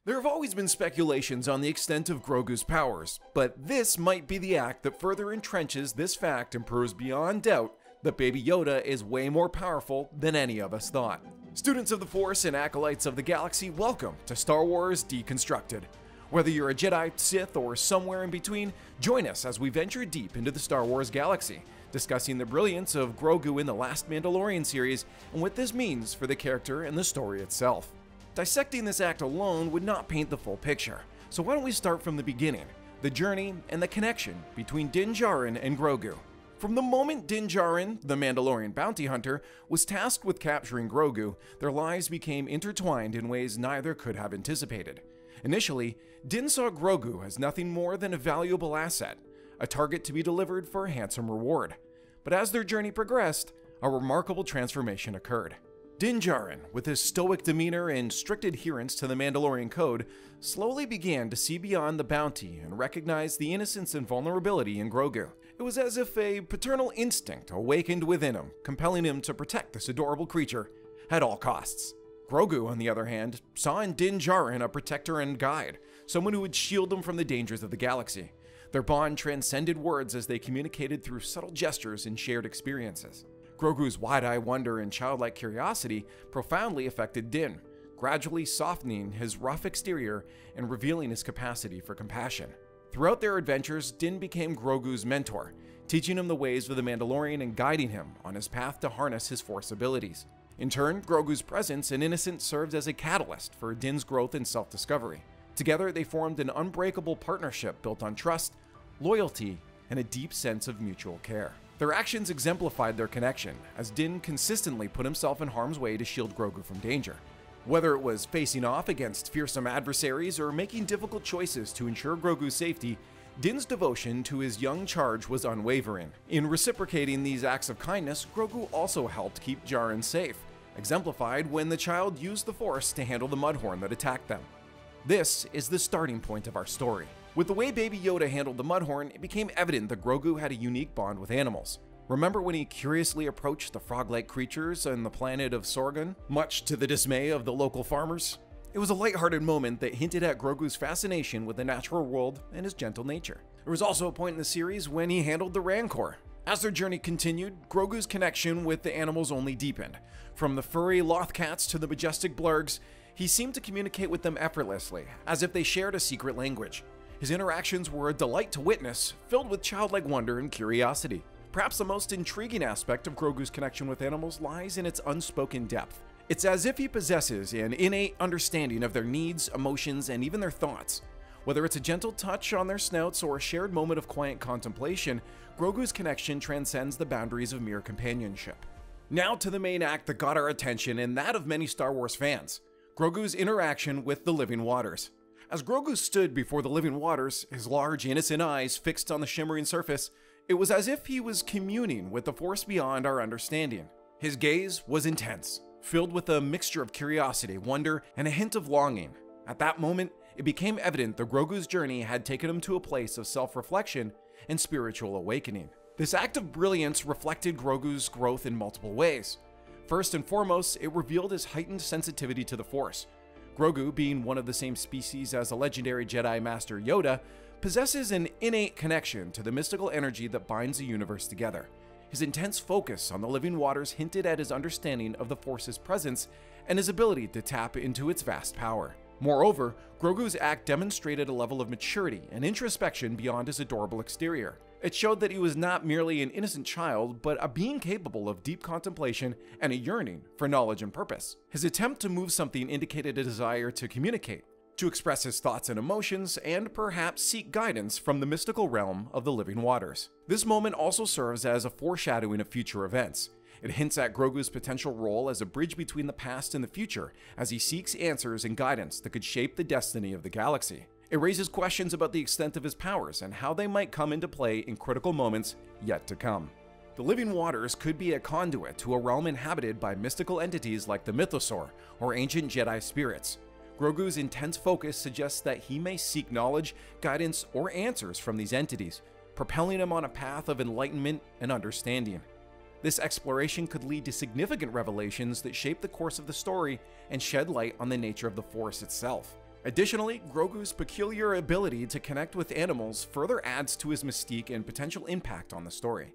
There have always been speculations on the extent of Grogu's powers, but this might be the act that further entrenches this fact and proves beyond doubt that Baby Yoda is way more powerful than any of us thought. Students of the Force and acolytes of the galaxy, welcome to Star Wars Deconstructed. Whether you're a Jedi, Sith, or somewhere in between, join us as we venture deep into the Star Wars galaxy, discussing the brilliance of Grogu in the Last Mandalorian series and what this means for the character and the story itself. Dissecting this act alone would not paint the full picture, so why don't we start from the beginning, the journey and the connection between Din Djarin and Grogu. From the moment Din Djarin, the Mandalorian bounty hunter, was tasked with capturing Grogu, their lives became intertwined in ways neither could have anticipated. Initially, Din saw Grogu as nothing more than a valuable asset, a target to be delivered for a handsome reward. But as their journey progressed, a remarkable transformation occurred. Din Djarin, with his stoic demeanor and strict adherence to the Mandalorian code, slowly began to see beyond the bounty and recognize the innocence and vulnerability in Grogu. It was as if a paternal instinct awakened within him, compelling him to protect this adorable creature at all costs. Grogu, on the other hand, saw in Din Djarin a protector and guide, someone who would shield him from the dangers of the galaxy. Their bond transcended words as they communicated through subtle gestures and shared experiences. Grogu's wide-eyed wonder and childlike curiosity profoundly affected Din, gradually softening his rough exterior and revealing his capacity for compassion. Throughout their adventures, Din became Grogu's mentor, teaching him the ways of the Mandalorian and guiding him on his path to harness his Force abilities. In turn, Grogu's presence and innocence served as a catalyst for Din's growth and self-discovery. Together, they formed an unbreakable partnership built on trust, loyalty, and a deep sense of mutual care. Their actions exemplified their connection, as Din consistently put himself in harm's way to shield Grogu from danger. Whether it was facing off against fearsome adversaries or making difficult choices to ensure Grogu's safety, Din's devotion to his young charge was unwavering. In reciprocating these acts of kindness, Grogu also helped keep Djarin safe, exemplified when the child used the Force to handle the Mudhorn that attacked them. This is the starting point of our story. With the way Baby Yoda handled the Mudhorn, it became evident that Grogu had a unique bond with animals. Remember when he curiously approached the frog-like creatures on the planet of Sorgan, much to the dismay of the local farmers? It was a lighthearted moment that hinted at Grogu's fascination with the natural world and his gentle nature. There was also a point in the series when he handled the Rancor. As their journey continued, Grogu's connection with the animals only deepened. From the furry Lothcats to the majestic Blurgs, he seemed to communicate with them effortlessly, as if they shared a secret language. His interactions were a delight to witness, filled with childlike wonder and curiosity. Perhaps the most intriguing aspect of Grogu's connection with animals lies in its unspoken depth. It's as if he possesses an innate understanding of their needs, emotions, and even their thoughts. Whether it's a gentle touch on their snouts or a shared moment of quiet contemplation, Grogu's connection transcends the boundaries of mere companionship. Now to the main act that got our attention and that of many Star Wars fans: Grogu's interaction with the living waters. As Grogu stood before the living waters, his large, innocent eyes fixed on the shimmering surface, it was as if he was communing with the Force beyond our understanding. His gaze was intense, filled with a mixture of curiosity, wonder, and a hint of longing. At that moment, it became evident that Grogu's journey had taken him to a place of self-reflection and spiritual awakening. This act of brilliance reflected Grogu's growth in multiple ways. First and foremost, it revealed his heightened sensitivity to the Force. Grogu, being one of the same species as the legendary Jedi Master Yoda, possesses an innate connection to the mystical energy that binds the universe together. His intense focus on the living waters hinted at his understanding of the Force's presence and his ability to tap into its vast power. Moreover, Grogu's act demonstrated a level of maturity and introspection beyond his adorable exterior. It showed that he was not merely an innocent child, but a being capable of deep contemplation and a yearning for knowledge and purpose. His attempt to move something indicated a desire to communicate, to express his thoughts and emotions, and perhaps seek guidance from the mystical realm of the living waters. This moment also serves as a foreshadowing of future events. It hints at Grogu's potential role as a bridge between the past and the future, as he seeks answers and guidance that could shape the destiny of the galaxy. It raises questions about the extent of his powers and how they might come into play in critical moments yet to come. The living waters could be a conduit to a realm inhabited by mystical entities like the Mythosaur or ancient Jedi spirits. Grogu's intense focus suggests that he may seek knowledge, guidance, or answers from these entities, propelling him on a path of enlightenment and understanding. This exploration could lead to significant revelations that shape the course of the story and shed light on the nature of the Force itself. Additionally, Grogu's peculiar ability to connect with animals further adds to his mystique and potential impact on the story.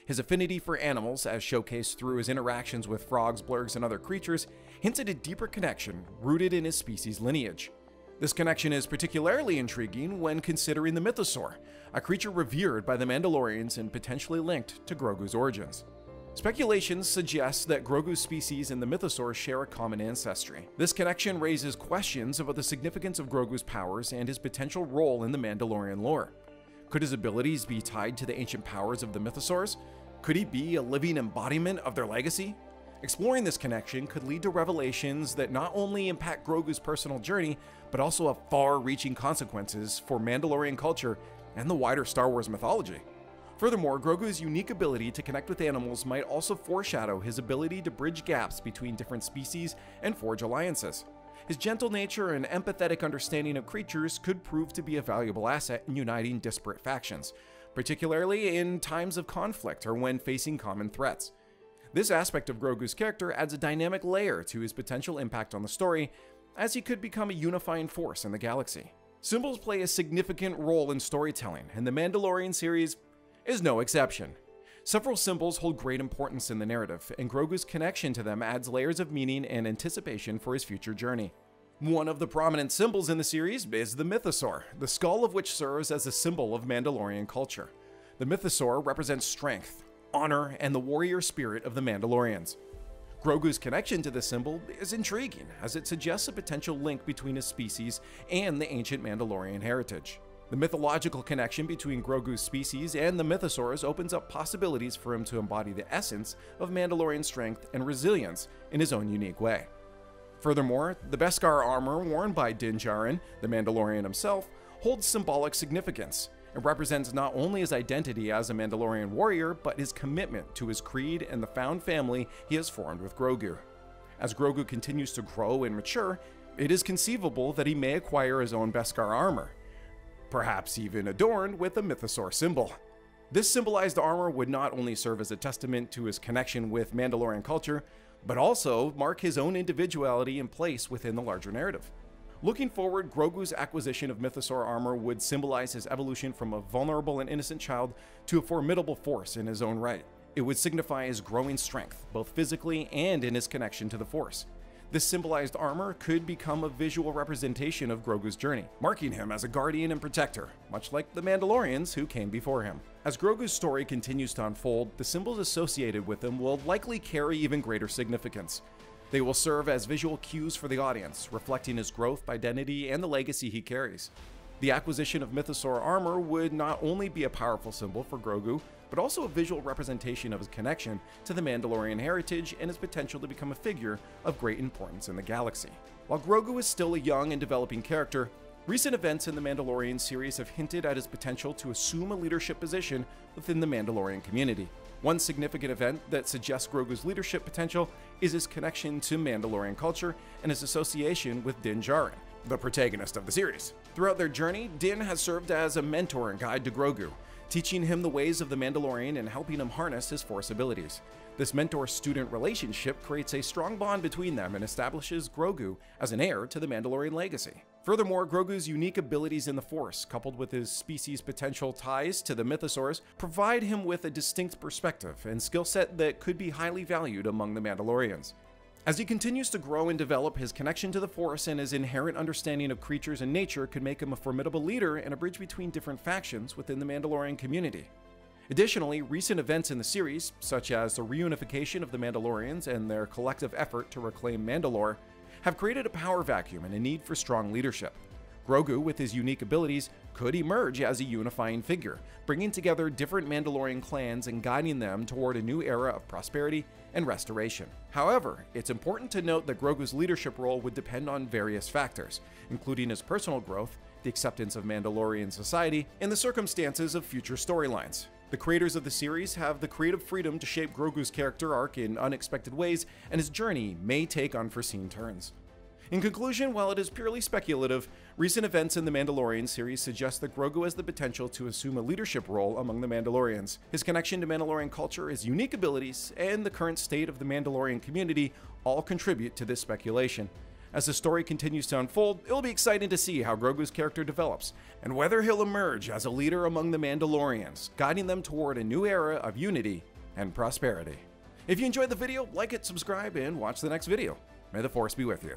His affinity for animals, as showcased through his interactions with frogs, blurgs, and other creatures, hints at a deeper connection rooted in his species' lineage. This connection is particularly intriguing when considering the mythosaur, a creature revered by the Mandalorians and potentially linked to Grogu's origins. Speculations suggest that Grogu's species and the mythosaur share a common ancestry. This connection raises questions about the significance of Grogu's powers and his potential role in the Mandalorian lore. Could his abilities be tied to the ancient powers of the mythosaurs? Could he be a living embodiment of their legacy? Exploring this connection could lead to revelations that not only impact Grogu's personal journey, but also have far-reaching consequences for Mandalorian culture and the wider Star Wars mythology. Furthermore, Grogu's unique ability to connect with animals might also foreshadow his ability to bridge gaps between different species and forge alliances. His gentle nature and empathetic understanding of creatures could prove to be a valuable asset in uniting disparate factions, particularly in times of conflict or when facing common threats. This aspect of Grogu's character adds a dynamic layer to his potential impact on the story, as he could become a unifying force in the galaxy. Symbols play a significant role in storytelling, and the Mandalorian series is no exception. Several symbols hold great importance in the narrative, and Grogu's connection to them adds layers of meaning and anticipation for his future journey. One of the prominent symbols in the series is the mythosaur, the skull of which serves as a symbol of Mandalorian culture. The mythosaur represents strength, honor, and the warrior spirit of the Mandalorians. Grogu's connection to the symbol is intriguing, as it suggests a potential link between his species and the ancient Mandalorian heritage. The mythological connection between Grogu's species and the mythosaurs opens up possibilities for him to embody the essence of Mandalorian strength and resilience in his own unique way. Furthermore, the Beskar armor worn by Din Djarin, the Mandalorian himself, holds symbolic significance. It represents not only his identity as a Mandalorian warrior, but his commitment to his creed and the found family he has formed with Grogu. As Grogu continues to grow and mature, it is conceivable that he may acquire his own Beskar armor, perhaps even adorned with a mythosaur symbol. This symbolized armor would not only serve as a testament to his connection with Mandalorian culture, but also mark his own individuality and place within the larger narrative. Looking forward, Grogu's acquisition of mythosaur armor would symbolize his evolution from a vulnerable and innocent child to a formidable force in his own right. It would signify his growing strength, both physically and in his connection to the Force. This symbolized armor could become a visual representation of Grogu's journey, marking him as a guardian and protector, much like the Mandalorians who came before him. As Grogu's story continues to unfold, the symbols associated with him will likely carry even greater significance. They will serve as visual cues for the audience, reflecting his growth, identity, and the legacy he carries. The acquisition of mythosaur armor would not only be a powerful symbol for Grogu, but also a visual representation of his connection to the Mandalorian heritage and his potential to become a figure of great importance in the galaxy. While Grogu is still a young and developing character, recent events in the Mandalorian series have hinted at his potential to assume a leadership position within the Mandalorian community. One significant event that suggests Grogu's leadership potential is his connection to Mandalorian culture and his association with Din Djarin, the protagonist of the series. Throughout their journey, Din has served as a mentor and guide to Grogu, teaching him the ways of the Mandalorian and helping him harness his Force abilities. This mentor-student relationship creates a strong bond between them and establishes Grogu as an heir to the Mandalorian legacy. Furthermore, Grogu's unique abilities in the Force, coupled with his species' potential ties to the mythosaurs, provide him with a distinct perspective and skill set that could be highly valued among the Mandalorians. As he continues to grow and develop, his connection to the Force and his inherent understanding of creatures and nature could make him a formidable leader and a bridge between different factions within the Mandalorian community. Additionally, recent events in the series, such as the reunification of the Mandalorians and their collective effort to reclaim Mandalore, have created a power vacuum and a need for strong leadership. Grogu, with his unique abilities, could emerge as a unifying figure, bringing together different Mandalorian clans and guiding them toward a new era of prosperity and restoration. However, it's important to note that Grogu's leadership role would depend on various factors, including his personal growth, the acceptance of Mandalorian society, and the circumstances of future storylines. The creators of the series have the creative freedom to shape Grogu's character arc in unexpected ways, and his journey may take unforeseen turns. In conclusion, while it is purely speculative, recent events in the Mandalorian series suggest that Grogu has the potential to assume a leadership role among the Mandalorians. His connection to Mandalorian culture, his unique abilities, and the current state of the Mandalorian community all contribute to this speculation. As the story continues to unfold, it'll be exciting to see how Grogu's character develops, and whether he'll emerge as a leader among the Mandalorians, guiding them toward a new era of unity and prosperity. If you enjoyed the video, like it, subscribe, and watch the next video. May the Force be with you.